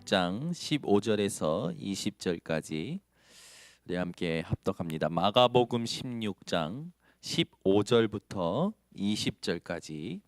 16장 15절에서 20절까지 우리 함께 합독합니다. 마가복음 16장 15절부터 20절까지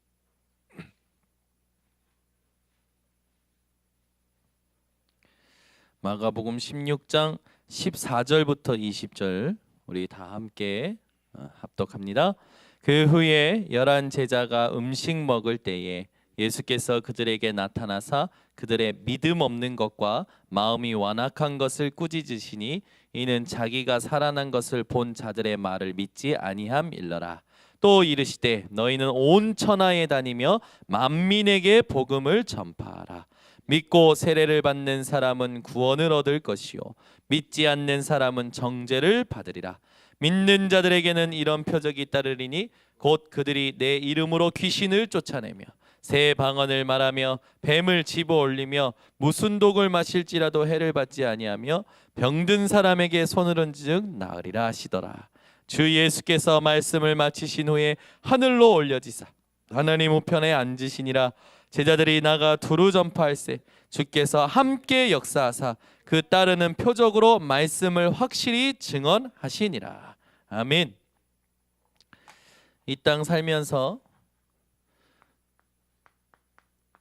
마가복음 16장 14절부터 20절 우리 다 함께 합독합니다. 그 후에 11 제자가 음식 먹을 때에 예수께서 그들에게 나타나사 그들의 믿음 없는 것과 마음이 완악한 것을 꾸짖으시니 이는 자기가 살아난 것을 본 자들의 말을 믿지 아니함일러라. 또 이르시되 너희는 온 천하에 다니며 만민에게 복음을 전파하라. 믿고 세례를 받는 사람은 구원을 얻을 것이요 믿지 않는 사람은 정죄를 받으리라. 믿는 자들에게는 이런 표적이 따르리니 곧 그들이 내 이름으로 귀신을 쫓아내며 새 방언을 말하며 뱀을 집어올리며 무슨 독을 마실지라도 해를 받지 아니하며 병든 사람에게 손을 얹은즉 나으리라 하시더라. 주 예수께서 말씀을 마치신 후에 하늘로 올려지사 하나님 우편에 앉으시니라. 제자들이 나가 두루 전파할세 주께서 함께 역사하사 그 따르는 표적으로 말씀을 확실히 증언하시니라. 아멘. 이 땅 살면서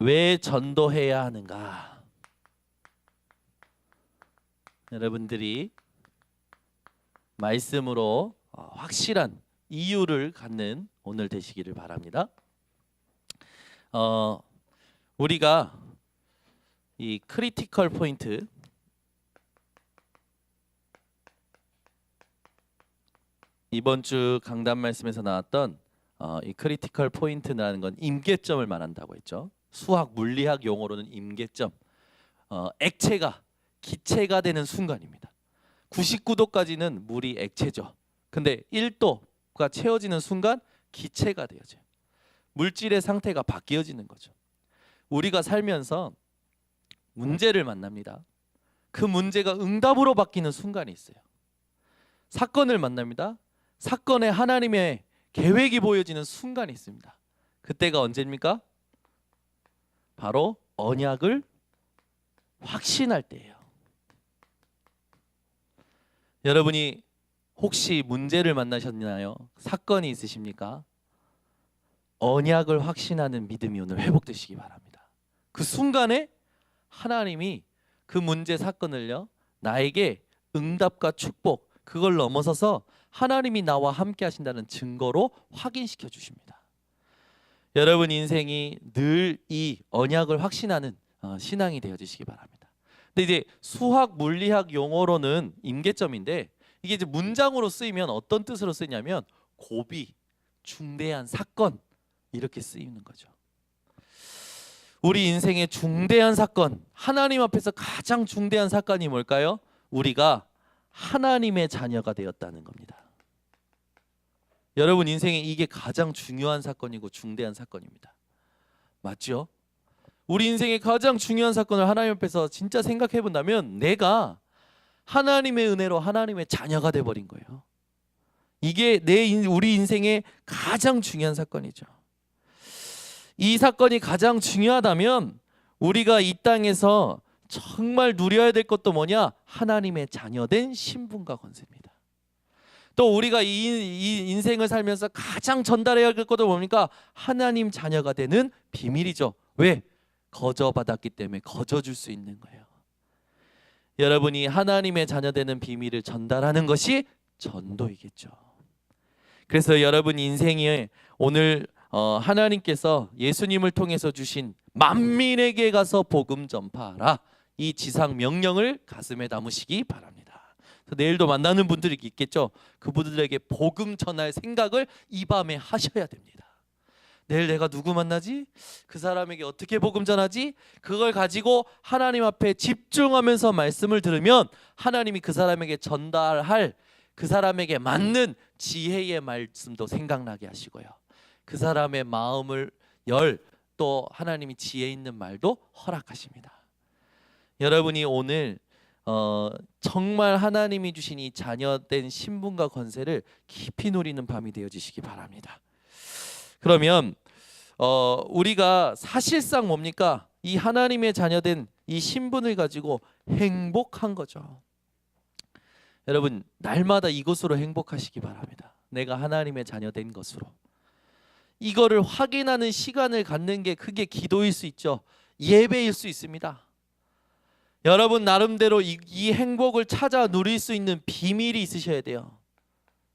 왜 전도해야 하는가? 여러분들이 말씀으로 확실한 이유를 갖는 오늘 되시기를 바랍니다. 우리가 이 크리티컬 포인트 이번 주 강단 말씀에서 나왔던 이 크리티컬 포인트라는 건 임계점을 말한다고 했죠. 수학 물리학 용어로는 임계점, 액체가 기체가 되는 순간입니다. 99도까지는 물이 액체죠. 근데 1도가 채워지는 순간 기체가 되어져요. 물질의 상태가 바뀌어지는 거죠. 우리가 살면서 문제를 만납니다. 그 문제가 응답으로 바뀌는 순간이 있어요. 사건을 만납니다. 사건에 하나님의 계획이 보여지는 순간이 있습니다. 그때가 언제입니까? 바로 언약을 확신할 때예요. 여러분이 혹시 문제를 만나셨나요? 사건이 있으십니까? 언약을 확신하는 믿음이 오늘 회복되시기 바랍니다. 그 순간에 하나님이 그 문제 사건을요 나에게 응답과 축복 그걸 넘어서서 하나님이 나와 함께 하신다는 증거로 확인시켜 주십니다. 여러분 인생이 늘 이 언약을 확신하는 신앙이 되어지시기 바랍니다. 근데 이제 수학 물리학 용어로는 임계점인데 이게 이제 문장으로 쓰이면 어떤 뜻으로 쓰냐면 고비, 중대한 사건 이렇게 쓰이는 거죠. 우리 인생의 중대한 사건, 하나님 앞에서 가장 중대한 사건이 뭘까요? 우리가 하나님의 자녀가 되었다는 겁니다. 여러분 인생에 이게 가장 중요한 사건이고 중대한 사건입니다. 맞죠? 우리 인생의 가장 중요한 사건을 하나님 앞에서 진짜 생각해 본다면 내가 하나님의 은혜로 하나님의 자녀가 돼버린 거예요. 이게 우리 인생의 가장 중요한 사건이죠. 이 사건이 가장 중요하다면 우리가 이 땅에서 정말 누려야 될 것도 뭐냐? 하나님의 자녀된 신분과 권세입니다. 또 우리가 이 인생을 살면서 가장 전달해야 할 것도 뭡니까? 하나님 자녀가 되는 비밀이죠. 왜? 거저 받았기 때문에 거저 줄 수 있는 거예요. 여러분이 하나님의 자녀 되는 비밀을 전달하는 것이 전도이겠죠. 그래서 여러분 인생에 오늘 하나님께서 예수님을 통해서 주신 만민에게 가서 복음 전파하라 이 지상 명령을 가슴에 담으시기 바랍니다. 내일도 만나는 분들이 있겠죠. 그분들에게 복음 전할 생각을 이 밤에 하셔야 됩니다. 내일 내가 누구 만나지? 그 사람에게 어떻게 복음 전하지? 그걸 가지고 하나님 앞에 집중하면서 말씀을 들으면 하나님이 그 사람에게 전달할 그 사람에게 맞는 지혜의 말씀도 생각나게 하시고요. 그 사람의 마음을 또 하나님이 지혜 있는 말도 허락하십니다. 여러분이 오늘 정말 하나님이 주신 이 자녀된 신분과 권세를 깊이 누리는 밤이 되어지시기 바랍니다. 그러면 우리가 사실상 뭡니까? 이 하나님의 자녀된 이 신분을 가지고 행복한 거죠. 여러분, 날마다 이것으로 행복하시기 바랍니다. 내가 하나님의 자녀 된 것으로. 이거를 확인하는 시간을 갖는 게 그게 기도일 수 있죠. 예배일 수 있습니다. 여러분 나름대로 이 행복을 찾아 누릴 수 있는 비밀이 있으셔야 돼요.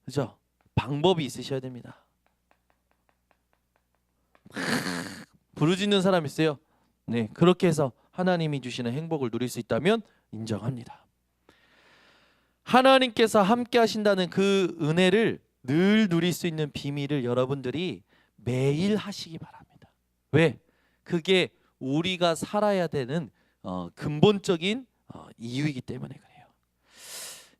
그죠? 방법이 있으셔야 됩니다. 부르짖는 사람 있어요? 네, 그렇게 해서 하나님이 주시는 행복을 누릴 수 있다면 인정합니다. 하나님께서 함께 하신다는 그 은혜를 늘 누릴 수 있는 비밀을 여러분들이 매일 하시기 바랍니다. 왜? 그게 우리가 살아야 되는 근본적인 이유이기 때문에 그래요.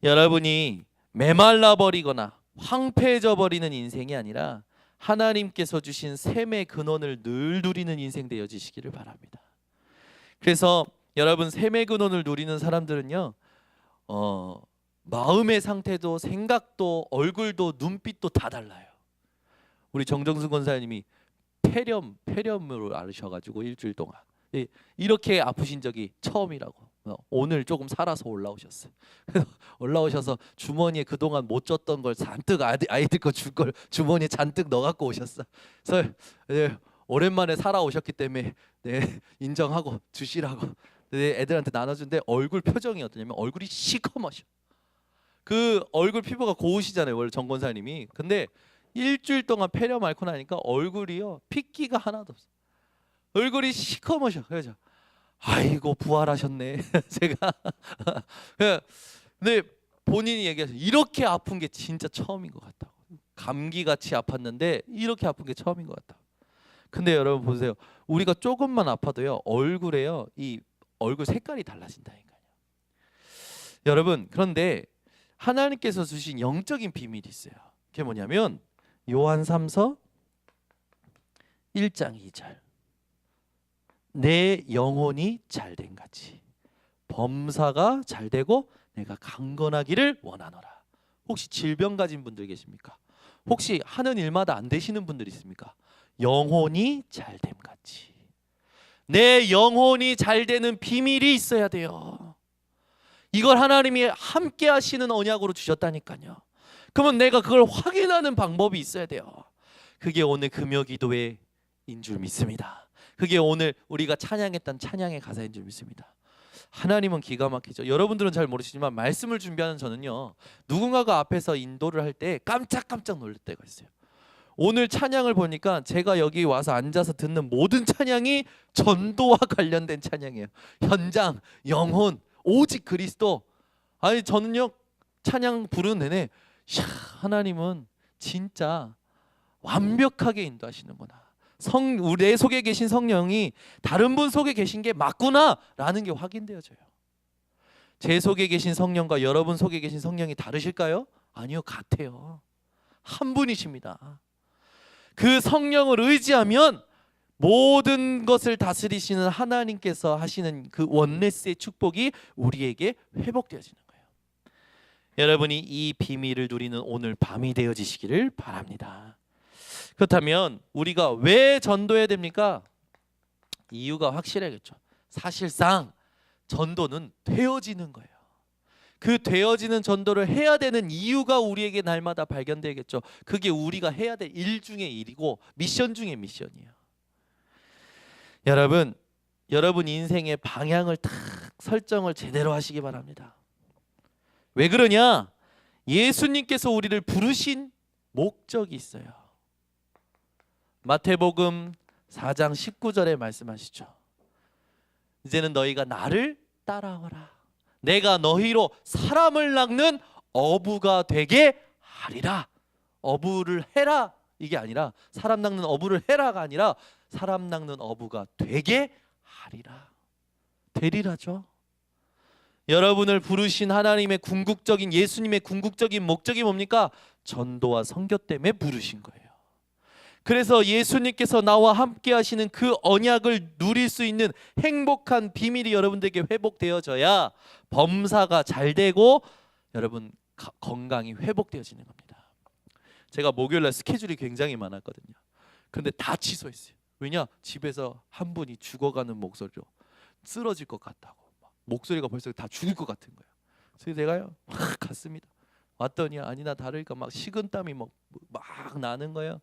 여러분이 메말라 버리거나 황폐해져 버리는 인생이 아니라 하나님께서 주신 샘의 근원을 늘 누리는 인생 되어지시기를 바랍니다. 그래서 여러분 샘의 근원을 누리는 사람들은요 마음의 상태도 생각도 얼굴도 눈빛도 다 달라요. 우리 정정수 권사님이 폐렴으로 앓으셔가지고 일주일 동안 이렇게 아프신 적이 처음이라고. 오늘 조금 살아서 올라오셨어요. 올라오셔서 주머니에 그동안 못 줬던 걸 잔뜩 아이들 거 줄 걸 주머니에 잔뜩 넣어갖고 오셨어. 그래서 오랜만에 살아오셨기 때문에 인정하고 주시라고 애들한테 나눠준데 얼굴 표정이 어떠냐면 얼굴이 시커머셔. 그 얼굴 피부가 고우시잖아요 원래 정 권사님이. 근데 일주일 동안 폐렴 앓고 나니까 얼굴이요 핏기가 하나도 없어. 얼굴이 시커머셔. 그래서 아이고 부활하셨네. 제가 근데 본인이 얘기하셔. 이렇게 아픈 게 진짜 처음인 것 같다고. 감기같이 아팠는데 이렇게 아픈 게 처음인 것 같다. 근데 여러분 보세요. 우리가 조금만 아파도요 얼굴에요 이 얼굴 색깔이 달라진다니까요. 여러분 그런데 하나님께서 주신 영적인 비밀이 있어요. 그게 뭐냐면 요한 3서 1장 2절 내 영혼이 잘된 같이 범사가 잘되고 내가 강건하기를 원하노라. 혹시 질병 가진 분들 계십니까? 혹시 하는 일마다 안 되시는 분들 있습니까? 영혼이 잘됨 같이 내 영혼이 잘되는 비밀이 있어야 돼요. 이걸 하나님이 함께 하시는 언약으로 주셨다니까요. 그러면 내가 그걸 확인하는 방법이 있어야 돼요. 그게 오늘 금요 기도회인 줄 믿습니다. 그게 오늘 우리가 찬양했던 찬양의 가사인 줄 믿습니다. 하나님은 기가 막히죠. 여러분들은 잘 모르시지만 말씀을 준비하는 저는요 누군가가 앞에서 인도를 할 때 깜짝깜짝 놀랄 때가 있어요. 오늘 찬양을 보니까 제가 여기 와서 앉아서 듣는 모든 찬양이 전도와 관련된 찬양이에요. 현장, 영혼, 오직 그리스도. 아니 저는요 찬양 부르는 내내 하나님은 진짜 완벽하게 인도하시는구나. 내 속에 계신 성령이 다른 분 속에 계신 게 맞구나 라는 게 확인되어져요. 제 속에 계신 성령과 여러분 속에 계신 성령이 다르실까요? 아니요, 같아요. 한 분이십니다. 그 성령을 의지하면 모든 것을 다스리시는 하나님께서 하시는 그 원네스의 축복이 우리에게 회복되어지는 거예요. 여러분이 이 비밀을 누리는 오늘 밤이 되어지시기를 바랍니다. 그렇다면 우리가 왜 전도해야 됩니까? 이유가 확실하겠죠. 사실상 전도는 되어지는 거예요. 그 되어지는 전도를 해야 되는 이유가 우리에게 날마다 발견되겠죠. 그게 우리가 해야 될 일 중에 일이고 미션 중에 미션이에요. 여러분 인생의 방향을 딱 설정을 제대로 하시기 바랍니다. 왜 그러냐? 예수님께서 우리를 부르신 목적이 있어요. 마태복음 4장 19절에 말씀하시죠. 이제는 너희가 나를 따라오라. 내가 너희로 사람을 낚는 어부가 되게 하리라. 어부를 해라 이게 아니라 사람 낚는 어부를 해라가 아니라 사람 낚는 어부가 되게 하리라. 되리라죠. 여러분을 부르신 하나님의 궁극적인 예수님의 궁극적인 목적이 뭡니까? 전도와 선교 때문에 부르신 거예요. 그래서 예수님께서 나와 함께 하시는 그 언약을 누릴 수 있는 행복한 비밀이 여러분들에게 회복되어져야 범사가 잘 되고 여러분 건강이 회복되어지는 겁니다. 제가 목요일날 스케줄이 굉장히 많았거든요. 근데 다 취소했어요. 왜냐? 집에서 한 분이 죽어가는 목소리로 쓰러질 것 같다고, 막 목소리가 벌써 다 죽을 것 같은 거예요. 그래서 내가요 막 갔습니다. 왔더니 아니나 다를까 막 식은땀이 막 나는 거예요.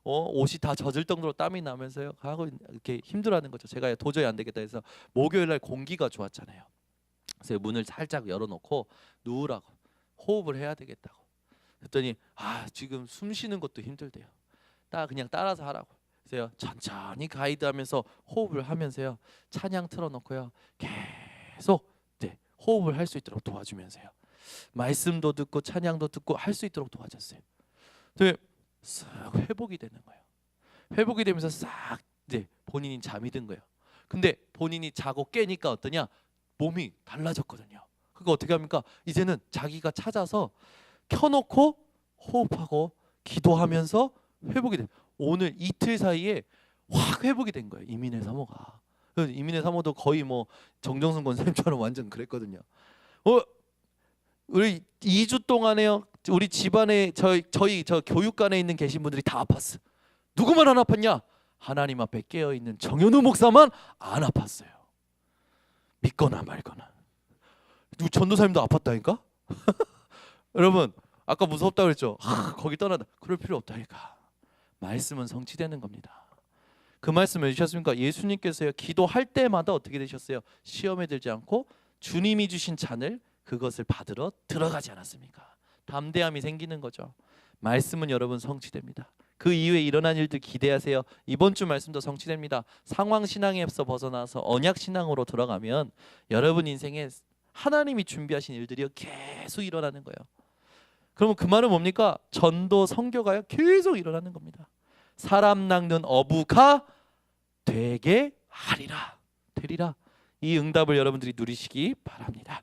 옷이 다 젖을 정도로 땀이 나면서요 하고 이렇게 힘들어하는 거죠. 제가 도저히 안 되겠다 해서 목요일 날 공기가 좋았잖아요. 그래서 문을 살짝 열어놓고 누우라고, 호흡을 해야 되겠다고. 그랬더니 지금 숨 쉬는 것도 힘들대요. 그냥 따라서 하라고. 그래서 천천히 가이드하면서 호흡을 하면서요 찬양 틀어놓고요 계속 호흡을 할 수 있도록 도와주면서요 말씀도 듣고 찬양도 듣고 할 수 있도록 도와줬어요. 싹 회복이 되는 거예요. 회복이 되면서 싹 본인이 잠이 든 거예요. 근데 본인이 자고 깨니까 어떠냐, 몸이 달라졌거든요. 그거 어떻게 합니까? 이제는 자기가 찾아서 켜놓고 호흡하고 기도하면서 회복이 돼. 오늘 이틀 사이에 확 회복이 된 거예요. 이민의 사모가. 이민의 사모도 거의 뭐 정정순 권사님처럼 완전 그랬거든요. 우리 2주 동안에요. 우리 집안에 저희 저 교육관에 있는 계신 분들이 다 아팠어. 누구만 안 아팠냐? 하나님 앞에 깨어 있는 정현우 목사만 안 아팠어요. 믿거나 말거나. 전도사님도 아팠다니까? 여러분 아까 무섭다고 그랬죠? 거기 떠나다. 그럴 필요 없다니까. 말씀은 성취되는 겁니다. 그 말씀 해주셨습니까? 예수님께서요 기도할 때마다 어떻게 되셨어요? 시험에 들지 않고 주님이 주신 잔을 그것을 받으러 들어가지 않았습니까? 담대함이 생기는 거죠. 말씀은 여러분 성취됩니다. 그 이후에 일어난 일들 기대하세요. 이번 주 말씀도 성취됩니다. 상황 신앙에서 벗어나서 언약 신앙으로 들어가면 여러분 인생에 하나님이 준비하신 일들이 계속 일어나는 거예요. 그러면 그 말은 뭡니까? 전도 선교가요 계속 일어나는 겁니다. 사람 낚는 어부가 되게 되리라. 이 응답을 여러분들이 누리시기 바랍니다.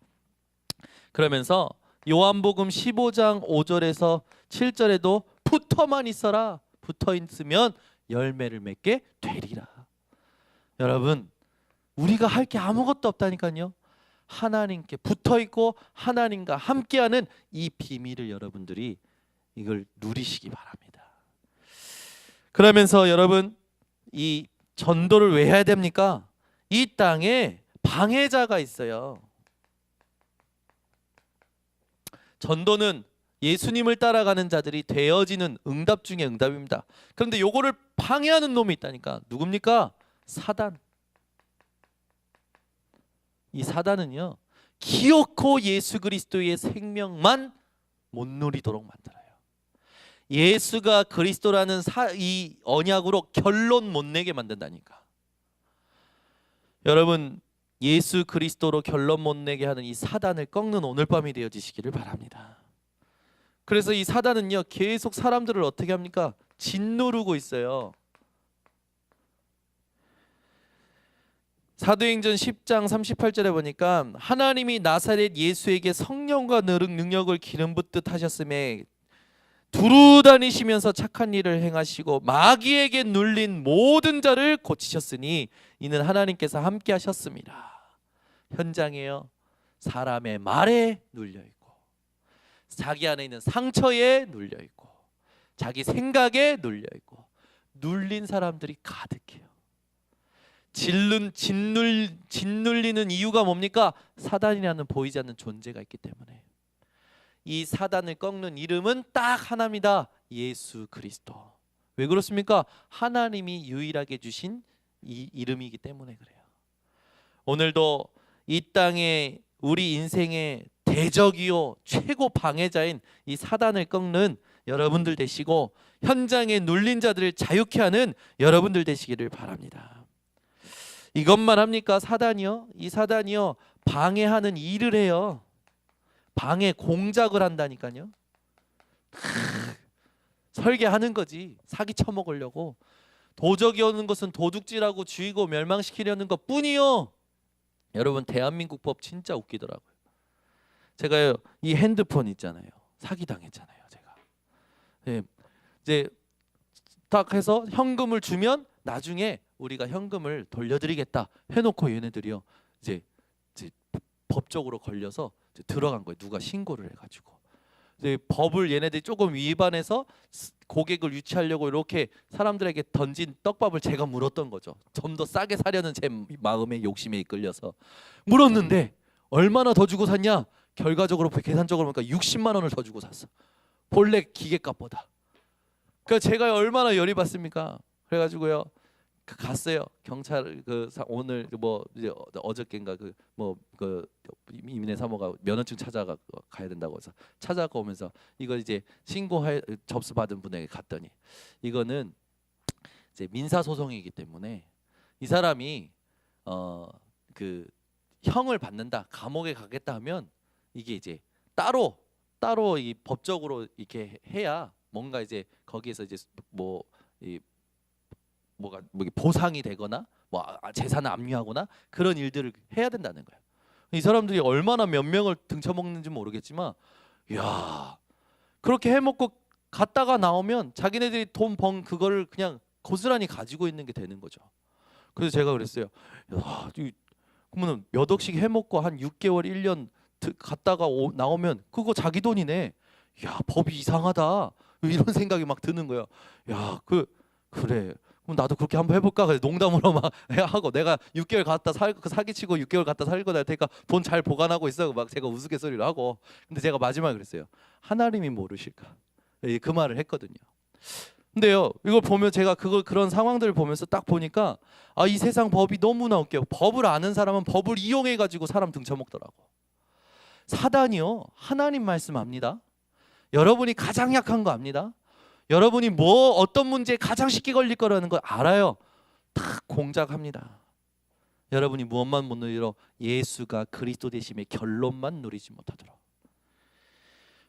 그러면서 요한복음 15장 5절에서 7절에도 붙어만 있어라. 붙어 있으면 열매를 맺게 되리라. 여러분 우리가 할 게 아무것도 없다니까요. 하나님께 붙어 있고 하나님과 함께하는 이 비밀을 여러분들이 이걸 누리시기 바랍니다. 그러면서 여러분 이 전도를 왜 해야 됩니까? 이 땅에 방해자가 있어요. 전도는 예수님을 따라가는 자들이 되어지는 응답 중에 응답입니다. 그런데 요거를 방해하는 놈이 있다니까. 누굽니까? 사단. 이 사단은요 기어코 예수 그리스도의 생명만 못 누리도록 만들어요. 예수가 그리스도라는 이 언약으로 결론 못 내게 만든다니까. 여러분 예수 그리스도로 결론 못 내게 하는 이 사단을 꺾는 오늘 밤이 되어지시기를 바랍니다. 그래서 이 사단은요 계속 사람들을 어떻게 합니까? 짓누르고 있어요. 사도행전 10장 38절에 보니까 하나님이 나사렛 예수에게 성령과 능력을 기름 붓듯 하셨음에 두루 다니시면서 착한 일을 행하시고 마귀에게 눌린 모든 자를 고치셨으니 이는 하나님께서 함께 하셨습니다. 현장에요 사람의 말에 눌려있고 자기 안에 있는 상처에 눌려있고 자기 생각에 눌려있고 눌린 사람들이 가득해요. 짓눌리는 이유가 뭡니까? 사단이라는 보이지 않는 존재가 있기 때문에. 이 사단을 꺾는 이름은 딱 하나입니다. 예수 그리스도. 왜 그렇습니까? 하나님이 유일하게 주신 이 이름이기 때문에 그래요. 오늘도 이 땅에 우리 인생의 대적이요 최고 방해자인 이 사단을 꺾는 여러분들 되시고 현장에 눌린 자들을 자유케 하는 여러분들 되시기를 바랍니다. 이것만 합니까? 사단이요? 이 사단이요 방해하는 일을 해요. 방해 공작을 한다니까요. 설계하는 거지. 사기 쳐먹으려고. 도적이 오는 것은 도둑질하고 죽이고 멸망시키려는 것 뿐이요. 여러분 대한민국 법 진짜 웃기더라고요. 제가요 이 핸드폰 있잖아요. 사기당했잖아요. 제가. 네, 이제 딱 해서 현금을 주면 나중에 우리가 현금을 돌려드리겠다 해놓고 얘네들이요 이제 법적으로 걸려서 이제 들어간 거예요. 누가 신고를 해가지고 이제 법을 얘네들이 조금 위반해서 고객을 유치하려고 이렇게 사람들에게 던진 떡밥을 제가 물었던 거죠. 좀 더 싸게 사려는 제 마음의 욕심에 이끌려서 물었는데 얼마나 더 주고 샀냐? 결과적으로 계산적으로 보니까 60만 원을 더 주고 샀어. 본래 기계값보다. 그러니까 제가 얼마나 열이 받습니까? 그래가지고요 갔어요. 경찰 오늘 뭐 이제 어저께인가 이민혜 사모가 면허증 찾아가 가야 된다고 해서 찾아가 오면서 이거 이제 신고해 접수 받은 분에게 갔더니 이거는 이제 민사 소송이기 때문에 이 사람이 그 형을 받는다, 감옥에 가겠다 하면 이게 이제 따로 이 법적으로 이렇게 해야 뭔가 이제 거기에서 이제 뭐 보상이 되거나 뭐 재산을 압류하거나 그런 일들을 해야 된다는 거예요. 이 사람들이 얼마나 몇 명을 등쳐먹는지 모르겠지만, 야 그렇게 해먹고 갔다가 나오면 자기네들이 돈 번 그거를 그냥 고스란히 가지고 있는 게 되는 거죠. 그래서 제가 그랬어요. 야, 그러면 몇 억씩 해먹고 한 6개월 1년 갔다가 나오면 그거 자기 돈이네. 야 법이 이상하다 이런 생각이 막 드는 거예요. 야 그래. 그럼 나도 그렇게 한번 해볼까? 그래서 농담으로 막 하고 내가 6개월 갔다 사기치고 6개월 갔다 살고 날 테니까 돈 잘 보관하고 있어. 막 제가 우스갯소리를 하고. 근데 제가 마지막에 그랬어요. 하나님이 모르실까? 그 말을 했거든요. 근데요 이걸 보면 제가 그런 상황들을 보면서 딱 보니까 이 세상 법이 너무나 웃겨요. 법을 아는 사람은 법을 이용해 가지고 사람 등쳐먹더라고. 사단이요 하나님 말씀 압니다. 여러분이 가장 약한 거 압니다. 여러분이 어떤 문제에 가장 쉽게 걸릴 거라는 걸 알아요. 다 공작합니다. 여러분이 무엇만 못 누리러 예수가 그리스도 되심의 결론만 누리지 못하도록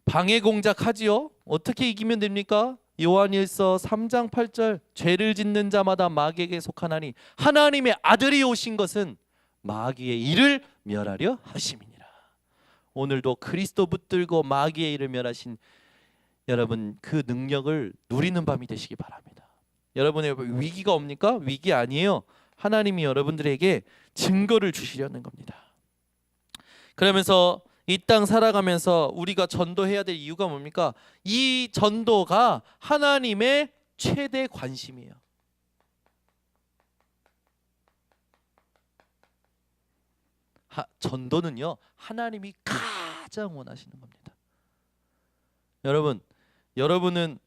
방해 공작하지요. 어떻게 이기면 됩니까? 요한일서 3장 8절 죄를 짓는 자마다 마귀에게 속하나니 하나님의 아들이 오신 것은 마귀의 일을 멸하려 하심이니라. 오늘도 그리스도 붙들고 마귀의 일을 멸하신 여러분 그 능력을 누리는 밤이 되시기 바랍니다. 여러분의 위기가 옵니까? 위기 아니에요. 하나님이 여러분들에게 증거를 주시려는 겁니다. 그러면서 이 땅 살아가면서 우리가 전도해야 될 이유가 뭡니까? 이 전도가 하나님의 최대 관심이에요. 전도는요 하나님이 가장 원하시는 겁니다. 여러분은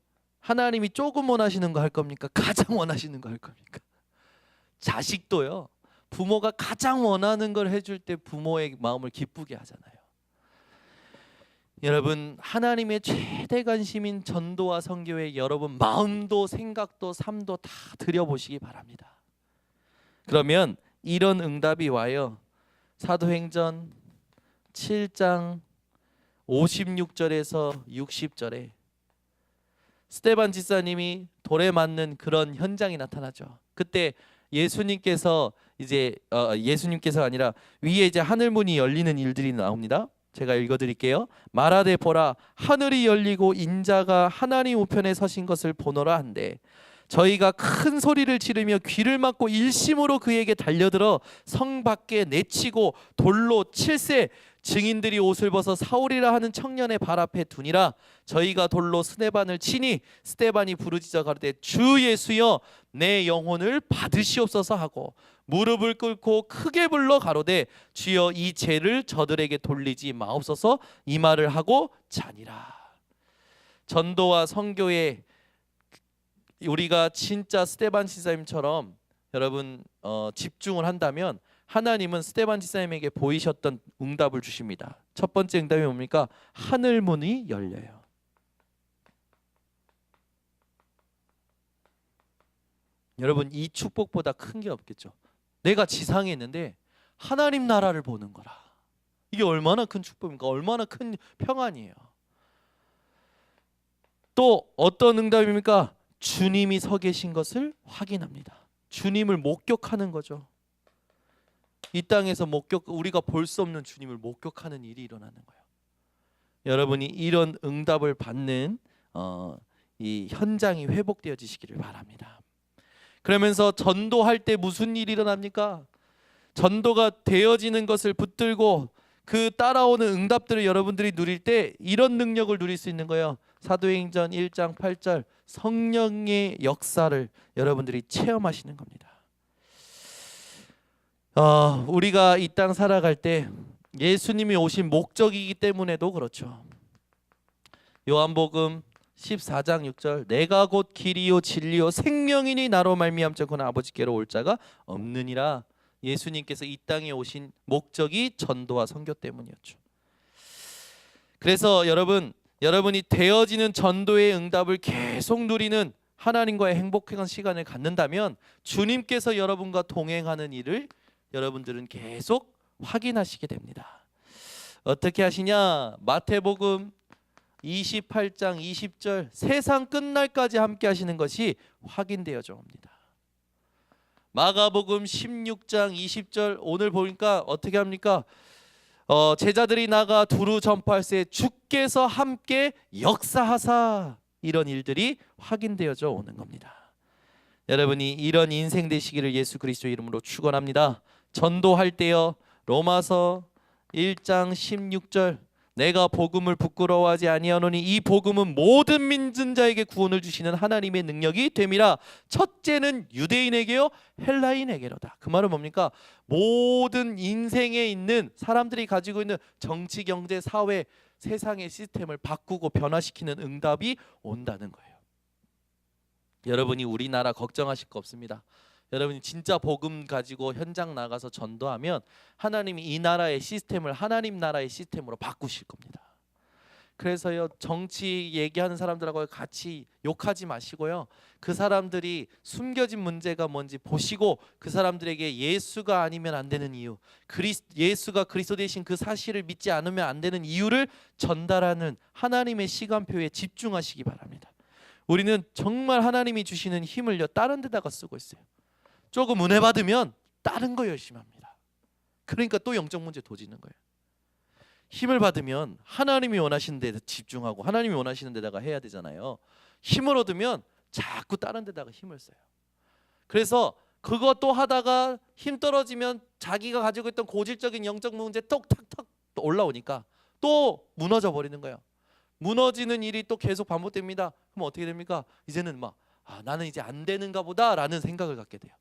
하나님이 조금 원하시는 거 할 겁니까? 가장 원하시는 거 할 겁니까? 자식도요 부모가 가장 원하는 걸 해줄 때 부모의 마음을 기쁘게 하잖아요. 여러분 하나님의 최대 관심인 전도와 선교에 여러분 마음도 생각도 삶도 다 들여보시기 바랍니다. 그러면 이런 응답이 와요. 사도행전 7장 56절에서 60절에 스데반 집사님이 돌에 맞는 그런 현장이 나타나죠. 그때 예수님께서 아니라 위에 이제 하늘 문이 열리는 일들이 나옵니다. 제가 읽어드릴게요. 말하되 보라 하늘이 열리고 인자가 하나님 우편에 서신 것을 보노라 한데 저희가 큰 소리를 지르며 귀를 막고 일심으로 그에게 달려들어 성 밖에 내치고 돌로 칠세 증인들이 옷을 벗어 사울이라 하는 청년의 발 앞에 두니라. 저희가 돌로 스데반을 치니 스데반이 부르짖어 가로되 주 예수여 내 영혼을 받으시옵소서 하고 무릎을 꿇고 크게 불러 가로되 주여 이 죄를 저들에게 돌리지 마옵소서 이 말을 하고 자니라. 전도와 선교에 우리가 진짜 스데반 집사님처럼 여러분 집중을 한다면 하나님은 스데반 집사님에게 보이셨던 응답을 주십니다. 첫 번째 응답이 뭡니까? 하늘 문이 열려요. 여러분 이 축복보다 큰 게 없겠죠. 내가 지상에 있는데 하나님 나라를 보는 거라. 이게 얼마나 큰 축복입니까? 얼마나 큰 평안이에요. 또 어떤 응답입니까? 주님이 서 계신 것을 확인합니다. 주님을 목격하는 거죠. 이 땅에서 우리가 볼 수 없는 주님을 목격하는 일이 일어나는 거예요. 여러분이 이런 응답을 받는 이 현장이 회복되어지시기를 바랍니다. 그러면서 전도할 때 무슨 일이 일어납니까? 전도가 되어지는 것을 붙들고 그 따라오는 응답들을 여러분들이 누릴 때 이런 능력을 누릴 수 있는 거예요. 사도행전 1장 8절 성령의 역사를 여러분들이 체험하시는 겁니다. 우리가 이 땅 살아갈 때 예수님이 오신 목적이기 때문에도 그렇죠. 요한복음 14장 6절 내가 곧 길이요 진리요 생명이니 나로 말미암자고는 아버지께로 올 자가 없느니라. 예수님께서 이 땅에 오신 목적이 전도와 선교 때문이었죠. 그래서 여러분이 되어지는 전도의 응답을 계속 누리는 하나님과의 행복한 시간을 갖는다면 주님께서 여러분과 동행하는 일을 여러분들은 계속 확인하시게 됩니다. 어떻게 하시냐? 마태복음 28장 20절 세상 끝날까지 함께 하시는 것이 확인되어져 옵니다. 마가복음 16장 20절 오늘 보니까 어떻게 합니까? 제자들이 나가 두루 전파할새 주께서 함께 역사하사 이런 일들이 확인되어져 오는 겁니다. 여러분이 이런 인생 되시기를 예수 그리스도 이름으로 축원합니다. 전도할 때요 로마서 1장 16절 내가 복음을 부끄러워하지 아니하노니 이 복음은 모든 믿는 자에게 구원을 주시는 하나님의 능력이 됨이라. 첫째는 유대인에게요 헬라인에게로다. 그 말은 뭡니까? 모든 인생에 있는 사람들이 가지고 있는 정치, 경제, 사회, 세상의 시스템을 바꾸고 변화시키는 응답이 온다는 거예요. 여러분이 우리나라 걱정하실 거 없습니다. 여러분이 진짜 복음 가지고 현장 나가서 전도하면 하나님이 이 나라의 시스템을 하나님 나라의 시스템으로 바꾸실 겁니다. 그래서요 정치 얘기하는 사람들하고 같이 욕하지 마시고요. 그 사람들이 숨겨진 문제가 뭔지 보시고 그 사람들에게 예수가 아니면 안 되는 이유, 예수가 그리스도 되신 그 사실을 믿지 않으면 안 되는 이유를 전달하는 하나님의 시간표에 집중하시기 바랍니다. 우리는 정말 하나님이 주시는 힘을요 다른 데다가 쓰고 있어요. 조금 은혜 받으면 다른 거 열심히 합니다. 그러니까 또 영적 문제 도지는 거예요. 힘을 받으면 하나님이 원하시는 데 집중하고 하나님이 원하시는 데다가 해야 되잖아요. 힘을 얻으면 자꾸 다른 데다가 힘을 써요. 그래서 그것도 하다가 힘 떨어지면 자기가 가지고 있던 고질적인 영적 문제 톡탁탁 올라오니까 또 무너져 버리는 거예요. 무너지는 일이 또 계속 반복됩니다. 그럼 어떻게 됩니까? 이제는 나는 이제 안 되는가 보다 라는 생각을 갖게 돼요.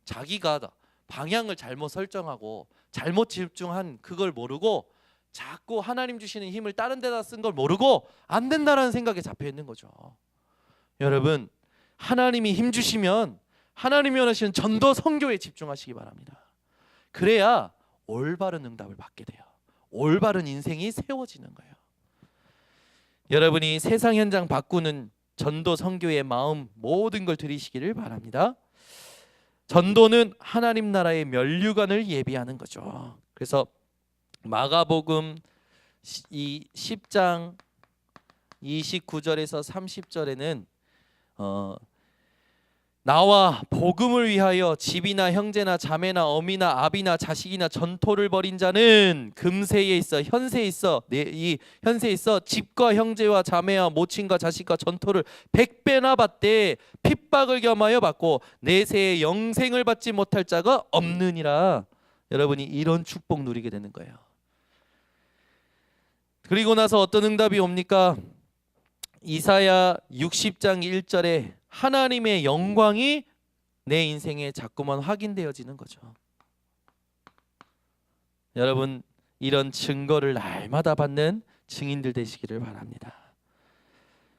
자기가 방향을 잘못 설정하고 잘못 집중한 그걸 모르고 자꾸 하나님 주시는 힘을 다른 데다 쓴 걸 모르고 안 된다라는 생각에 잡혀 있는 거죠. 여러분 하나님이 힘 주시면 하나님이 원하시는 전도 선교에 집중하시기 바랍니다. 그래야 올바른 응답을 받게 돼요. 올바른 인생이 세워지는 거예요. 여러분이 세상 현장 바꾸는 전도 선교의 마음 모든 걸 들이시기를 바랍니다. 전도는 하나님 나라의 면류관을 예비하는 거죠. 그래서 마가복음 10장 29절에서 30절에는 나와 복음을 위하여 집이나 형제나 자매나 어미나 아비나 자식이나 전토를 벌인 자는 금세에 있어 현세에 있어 이 현세에 있어 집과 형제와 자매와 모친과 자식과 전토를 100배나 받되 핍박을 겸하여 받고 내세에 영생을 받지 못할 자가 없느니라. 여러분이 이런 축복 누리게 되는 거예요. 그리고 나서 어떤 응답이 옵니까? 이사야 60장 1절에 하나님의 영광이 내 인생에 자꾸만 확인되어지는 거죠. 여러분 이런 증거를 날마다 받는 증인들 되시기를 바랍니다.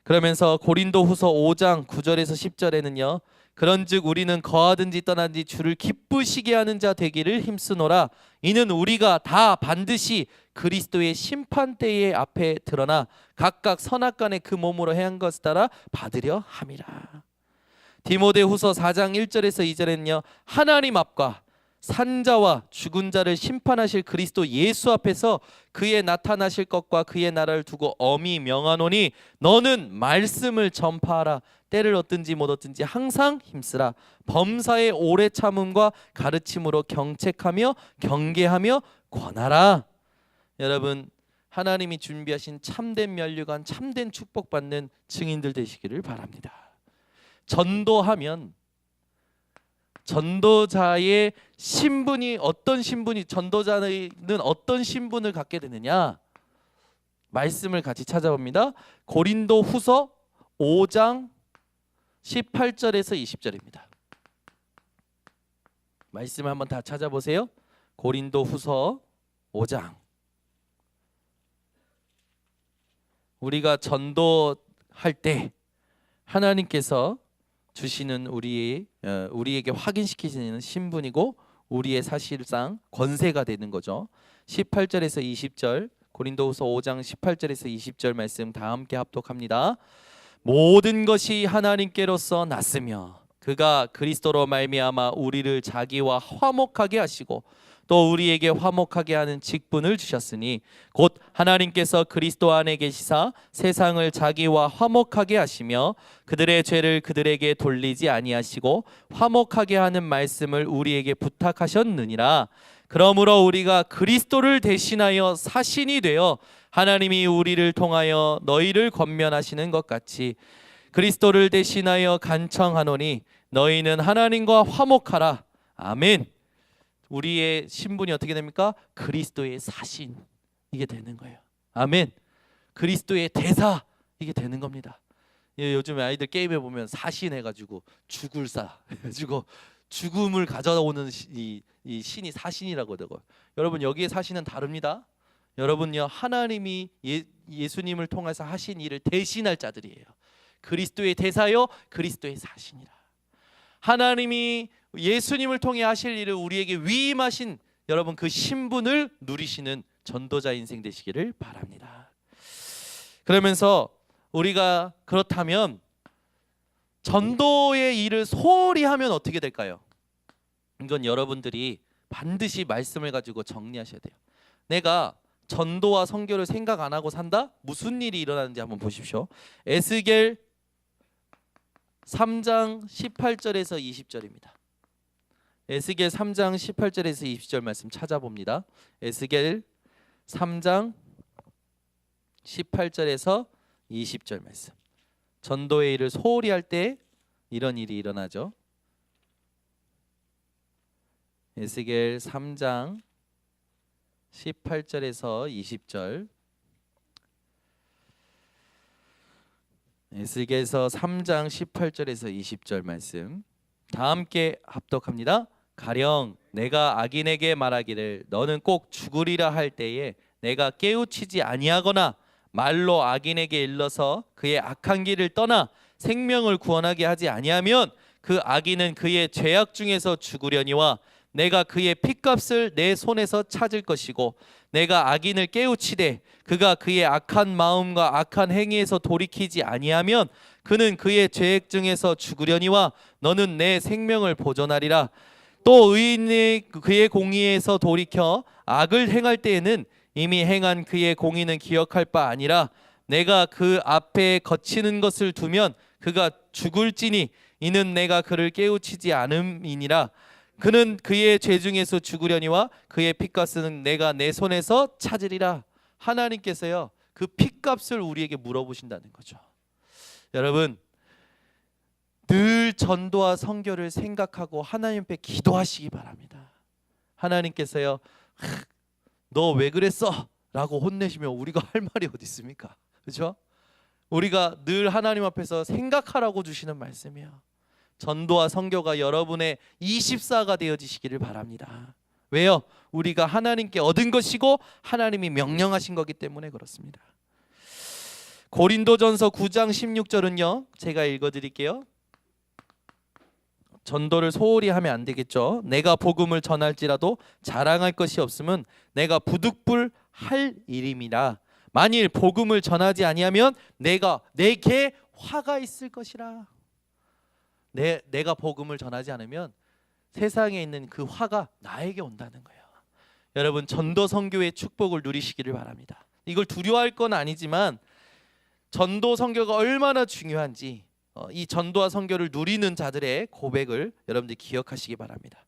그러면서 고린도후서 5장 9절에서 10절에는요. 그런즉 우리는 거하든지 떠나든지 주를 기쁘시게 하는 자 되기를 힘쓰노라. 이는 우리가 다 반드시 그리스도의 심판대의 앞에 드러나 각각 선악간에 그 몸으로 행한 것을 따라 받으려 함이라. 디모데후서 4장 1절에서 2절에는요. 하나님 앞과 산자와 죽은 자를 심판하실 그리스도 예수 앞에서 그의 나타나실 것과 그의 나라를 두고 엄히 명하노니 너는 말씀을 전파하라. 때를 얻든지 못 얻든지 항상 힘쓰라. 범사의 오래 참음과 가르침으로 경책하며 경계하며 권하라. 여러분 하나님이 준비하신 참된 면류관 참된 축복받는 증인들 되시기를 바랍니다. 전도하면 전도자의 신분이 어떤 신분이 전도자는 어떤 신분을 갖게 되느냐? 말씀을 같이 찾아봅니다. 고린도 후서 5장 18절에서 20절입니다. 말씀을 한번 다 찾아보세요. 고린도 후서 5장. 우리가 전도할 때 하나님께서 주시는 우리에게 확인시키시는 신분이고 우리의 사실상 권세가 되는 거죠. 18절에서 20절, 고린도후서 5장 18절에서 20절 말씀 다 함께 합독합니다. 모든 것이 하나님께로서 났으며 그가 그리스도로 말미암아 우리를 자기와 화목하게 하시고 또 우리에게 화목하게 하는 직분을 주셨으니 곧 하나님께서 그리스도 안에 계시사 세상을 자기와 화목하게 하시며 그들의 죄를 그들에게 돌리지 아니하시고 화목하게 하는 말씀을 우리에게 부탁하셨느니라. 그러므로 우리가 그리스도를 대신하여 사신이 되어 하나님이 우리를 통하여 너희를 권면하시는 것 같이 그리스도를 대신하여 간청하노니 너희는 하나님과 화목하라. 아멘. 우리의 신분이 어떻게 됩니까? 그리스도의 사신, 이게 되는 거예요. 아멘. 그리스도의 대사, 이게 되는 겁니다. 요즘 아이들 게임에 보면 사신 해가지고 죽을 사 해가지고 죽음을 가져오는 이 신이 사신이라고 하더라고요. 여러분, 여기에 사신은 다릅니다. 여러분요, 하나님이 예수님을 통해서 하신 일을 대신할 자들이에요. 그리스도의 대사요, 그리스도의 사신이라. 하나님이 예수님을 통해 하실 일을 우리에게 위임하신 여러분, 그 신분을 누리시는 전도자 인생 되시기를 바랍니다. 그러면서 우리가 그렇다면 전도의 일을 소홀히 하면 어떻게 될까요? 이건 여러분들이 반드시 말씀을 가지고 정리하셔야 돼요. 내가 전도와 선교를 생각 안 하고 산다? 무슨 일이 일어나는지 한번 보십시오. 에스겔 3장 18절에서 20절입니다. 에스겔 3장 18절에서 20절 말씀 찾아봅니다. 에스겔 3장 18절에서 20절 말씀. 전도의 일을 소홀히 할 때 이런 일이 일어나죠. 에스겔 3장 18절에서 20절. 에스겔서 3장 18절에서 20절 말씀 다 함께 합독합니다. 가령 내가 악인에게 말하기를 너는 꼭 죽으리라 할 때에 내가 깨우치지 아니하거나 말로 악인에게 일러서 그의 악한 길을 떠나 생명을 구원하게 하지 아니하면 그 악인은 그의 죄악 중에서 죽으려니와 내가 그의 핏값을 내 손에서 찾을 것이고 내가 악인을 깨우치되 그가 그의 악한 마음과 악한 행위에서 돌이키지 아니하면 그는 그의 죄악 중에서 죽으려니와 너는 내 생명을 보존하리라. 또 의인이 그의 공의에서 돌이켜 악을 행할 때에는 이미 행한 그의 공의는 기억할 바 아니라 내가 그 앞에 거치는 것을 두면 그가 죽을지니 이는 내가 그를 깨우치지 않음이니라. 그는 그의 죄 중에서 죽으려니와 그의 핏값은 내가 내 손에서 찾으리라. 하나님께서요, 그 핏값을 우리에게 물어보신다는 거죠. 여러분, 늘 전도와 선교를 생각하고 하나님 앞에 기도하시기 바랍니다. 하나님께서요, 너 왜 그랬어? 라고 혼내시면 우리가 할 말이 어디 있습니까? 그렇죠? 우리가 늘 하나님 앞에서 생각하라고 주시는 말씀이에요. 전도와 선교가 여러분의 24가 되어지시기를 바랍니다. 왜요? 우리가 하나님께 얻은 것이고 하나님이 명령하신 거기 때문에 그렇습니다. 고린도전서 9장 16절은요, 제가 읽어드릴게요. 전도를 소홀히 하면 안 되겠죠. 내가 복음을 전할지라도 자랑할 것이 없으면 내가 부득불할 일임이라. 만일 복음을 전하지 아니하면 내게 화가 있을 것이라. 내가 복음을 전하지 않으면 세상에 있는 그 화가 나에게 온다는 거예요. 여러분, 전도 선교의 축복을 누리시기를 바랍니다. 이걸 두려워할 건 아니지만 전도 선교가 얼마나 중요한지 이 전도와 선교를 누리는 자들의 고백을 여러분들이 기억하시기 바랍니다.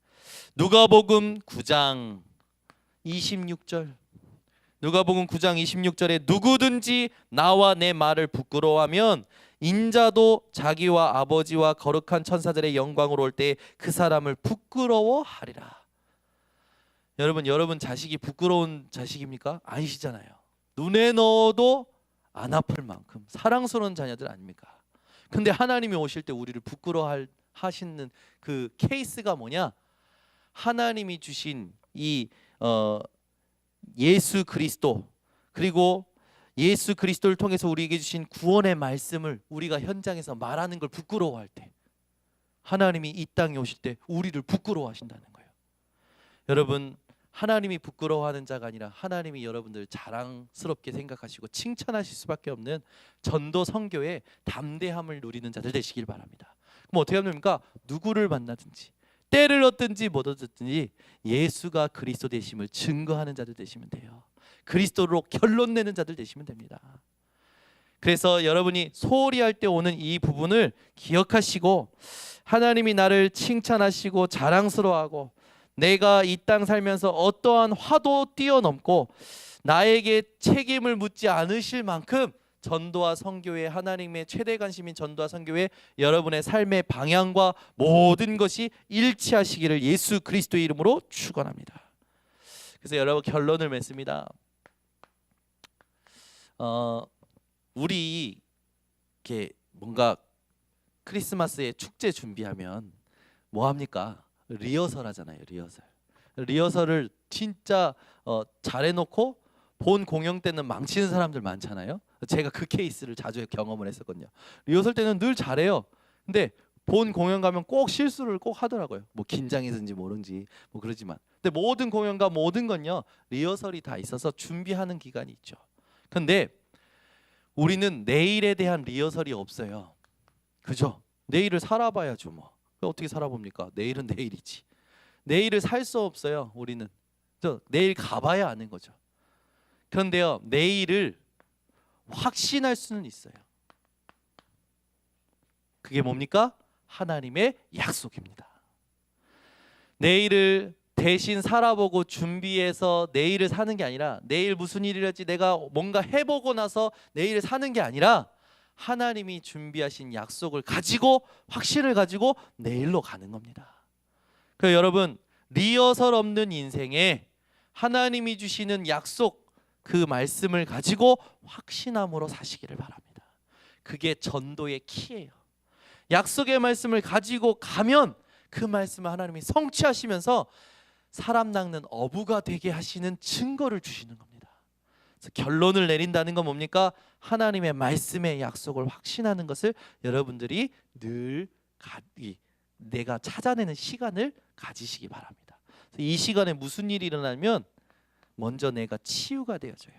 누가복음 9장 26절. 누가복음 9장 26절에 누구든지 나와 내 말을 부끄러워하면 인자도 자기와 아버지와 거룩한 천사들의 영광으로 올 때 그 사람을 부끄러워하리라. 여러분 자식이 부끄러운 자식입니까? 아니시잖아요. 눈에 넣어도 안 아플 만큼 사랑스러운 자녀들 아닙니까? 근데 하나님이 오실 때 우리를 부끄러워하시는 그 케이스가 뭐냐? 하나님이 주신 이 예수 그리스도, 그리고 예수 그리스도를 통해서 우리에게 주신 구원의 말씀을 우리가 현장에서 말하는 걸 부끄러워할 때, 하나님이 이 땅에 오실 때 우리를 부끄러워하신다는 거예요. 여러분, 하나님이 부끄러워하는 자가 아니라 하나님이 여러분들 자랑스럽게 생각하시고 칭찬하실 수밖에 없는 전도 선교의 담대함을 누리는 자들 되시길 바랍니다. 그럼 어떻게 하면 됩니까? 누구를 만나든지 때를 얻든지 못 얻든지 예수가 그리스도 되심을 증거하는 자들 되시면 돼요. 그리스도로 결론 내는 자들 되시면 됩니다. 그래서 여러분이 소홀히 할 때 오는 이 부분을 기억하시고, 하나님이 나를 칭찬하시고 자랑스러워하고 내가 이 땅 살면서 어떠한 화도 뛰어넘고 나에게 책임을 묻지 않으실 만큼 전도와 선교에, 하나님의 최대 관심인 전도와 선교에 여러분의 삶의 방향과 모든 것이 일치하시기를 예수 그리스도의 이름으로 축원합니다. 그래서 여러분, 결론을 맺습니다. 우리 이렇게 뭔가 크리스마스에 축제 준비하면 뭐 합니까? 리허설 하잖아요. 리허설을 진짜 잘해놓고 본 공연 때는 망치는 사람들 많잖아요. 제가 그 케이스를 자주 경험을 했었거든요. 리허설 때는 늘 잘해요. 근데 본 공연 가면 꼭 실수를 꼭 하더라고요. 뭐 긴장해서인지 모른지 뭐 그러지만, 근데 모든 공연과 모든 건요, 리허설이 다 있어서 준비하는 기간이 있죠. 근데 우리는 내일에 대한 리허설이 없어요. 그죠? 내일을 살아봐야죠. 뭐 어떻게 살아봅니까? 내일은 내일이지. 내일을 살 수 없어요. 우리는 내일 가봐야 아는 거죠. 그런데요, 내일을 확신할 수는 있어요. 그게 뭡니까? 하나님의 약속입니다. 내일을 대신 살아보고 준비해서 내일을 사는 게 아니라, 내일 무슨 일을 할지 내가 뭔가 해보고 나서 내일을 사는 게 아니라, 하나님이 준비하신 약속을 가지고, 확신을 가지고 내일로 가는 겁니다. 그래서 여러분, 리허설 없는 인생에 하나님이 주시는 약속, 그 말씀을 가지고 확신함으로 사시기를 바랍니다. 그게 전도의 키예요. 약속의 말씀을 가지고 가면 그 말씀을 하나님이 성취하시면서 사람 낚는 어부가 되게 하시는 증거를 주시는 겁니다. 그래서 결론을 내린다는 건 뭡니까? 하나님의 말씀의 약속을 확신하는 것을 여러분들이 늘 내가 찾아내는 시간을 가지시기 바랍니다. 그래서 이 시간에 무슨 일이 일어나면 먼저 내가 치유가 되어져요.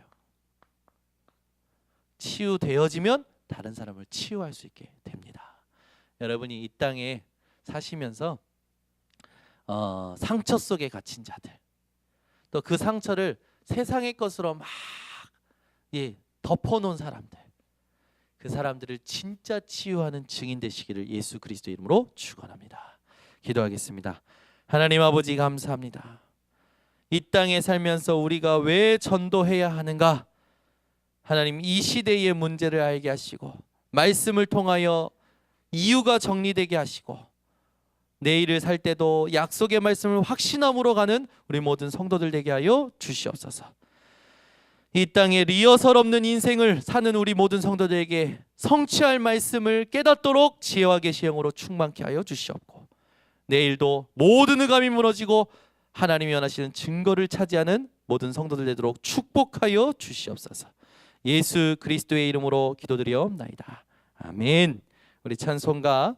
치유되어지면 다른 사람을 치유할 수 있게 됩니다. 여러분이 이 땅에 사시면서 상처 속에 갇힌 자들, 또 그 상처를 세상의 것으로 막 덮어놓은 사람들, 그 사람들을 진짜 치유하는 증인 되시기를 예수 그리스도 이름으로 축원합니다. 기도하겠습니다. 하나님 아버지, 감사합니다. 이 땅에 살면서 우리가 왜 전도해야 하는가, 하나님 이 시대의 문제를 알게 하시고 말씀을 통하여 이유가 정리되게 하시고, 내일을 살 때도 약속의 말씀을 확신함으로 가는 우리 모든 성도들 되게 하여 주시옵소서. 이 땅에 리허설 없는 인생을 사는 우리 모든 성도들에게 성취할 말씀을 깨닫도록 지혜와 계시 영으로 충만케 하여 주시옵고, 내일도 모든 의감이 무너지고 하나님이 원하시는 증거를 차지하는 모든 성도들 되도록 축복하여 주시옵소서. 예수 그리스도의 이름으로 기도드리옵나이다. 아멘. 우리 찬송가